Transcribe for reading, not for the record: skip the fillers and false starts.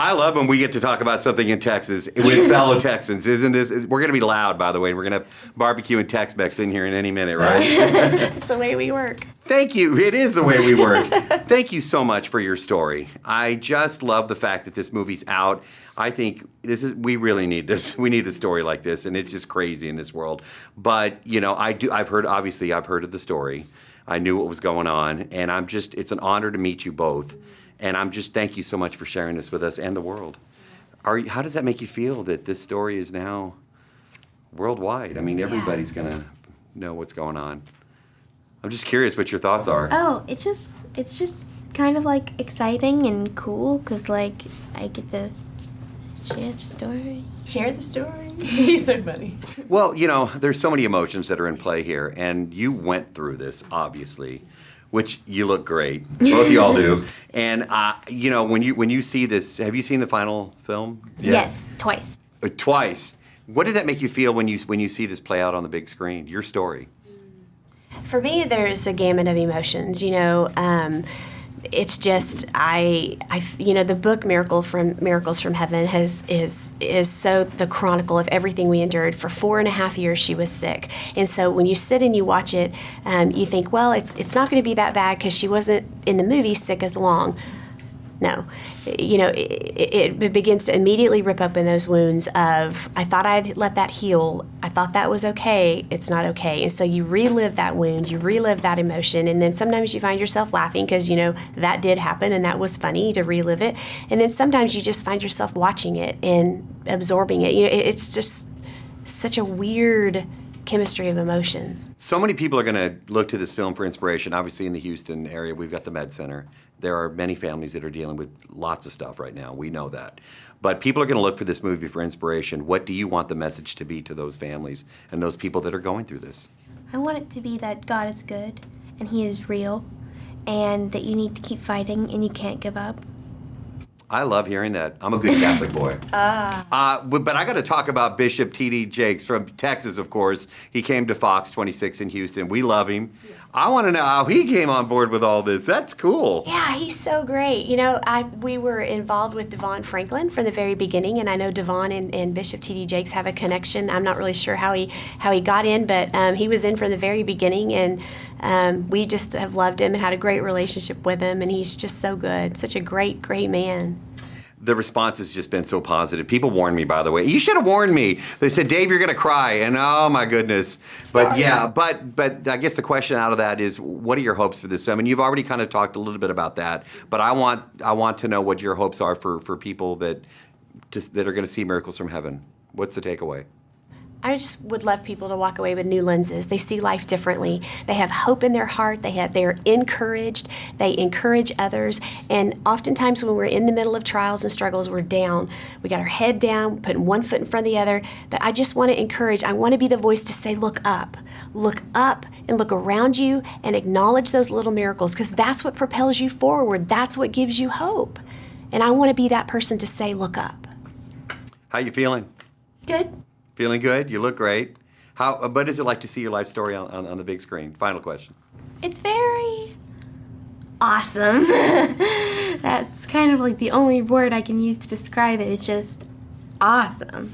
I love when we get to talk about something in Texas with fellow Texans. Isn't this? We're going to be loud, by the way. We're going to have barbecue and Tex-Mex in here in any minute, right? It's the way we work. Thank you. It is the way we work. Thank you so much for your story. I just love the fact that this movie's out. I think we really need this. We need a story like this, and it's just crazy in this world. But, I've heard of the story. I knew what was going on, and it's an honor to meet you both. And thank you so much for sharing this with us and the world. How does that make you feel that this story is now worldwide? I mean, everybody's going to know what's going on. I'm just curious what your thoughts are. Oh, it's just kind of like exciting and cool because like I get to share the story. Share the story. She's so funny. Well, there's so many emotions that are in play here, and you went through this, obviously, which you look great. Both of y'all do. And, when you see this, have you seen the final film? Yeah. Yes, twice. Twice. What did that make you feel when you see this play out on the big screen, your story? For me, there's a gamut of emotions, it's just the book Miracles from Heaven is so the chronicle of everything we endured. For 4.5 years she was sick, and so when you sit and you watch it, you think, well, it's not going to be that bad because she wasn't in the movie sick as long. No, it begins to immediately rip open those wounds of, I thought I'd let that heal. I thought that was okay. It's not okay. And so you relive that wound, you relive that emotion, and then sometimes you find yourself laughing because, that did happen and that was funny to relive it. And then sometimes you just find yourself watching it and absorbing it. It's just such a weird chemistry of emotions. So many people are going to look to this film for inspiration. Obviously, in the Houston area, we've got the Med Center. There are many families that are dealing with lots of stuff right now. We know that. But people are going to look for this movie for inspiration. What do you want the message to be to those families and those people that are going through this? I want it to be that God is good and He is real and that you need to keep fighting and you can't give up. I love hearing that. I'm a good Catholic boy. But I got to talk about Bishop T.D. Jakes from Texas, of course. He came to Fox 26 in Houston. We love him. Yes. I want to know how he came on board with all this. That's cool. Yeah, he's so great. We were involved with Devon Franklin from the very beginning, and I know Devon and Bishop T.D. Jakes have a connection. I'm not really sure how he got in, but he was in from the very beginning, and we just have loved him and had a great relationship with him, and he's just so good. Such a great, great man. The response has just been so positive. People warned me, by the way. You should have warned me. They said, Dave, you're going to cry. And oh, my goodness. Sorry. But yeah, but I guess the question out of that is, what are your hopes for this? I mean, you've already kind of talked a little bit about that. But I want to know what your hopes are for people that are going to see Miracles from Heaven. What's the takeaway? I just would love people to walk away with new lenses. They see life differently. They have hope in their heart. They're encouraged. They encourage others. And oftentimes when we're in the middle of trials and struggles, we're down. We got our head down, putting one foot in front of the other. But I just want to encourage. I want to be the voice to say, look up and look around you and acknowledge those little miracles, because that's what propels you forward. That's what gives you hope. And I want to be that person to say, look up. How you feeling? Good. Feeling good? You look great. What is it like to see your life story on the big screen? Final question. It's very awesome. That's kind of like the only word I can use to describe it. It's just awesome.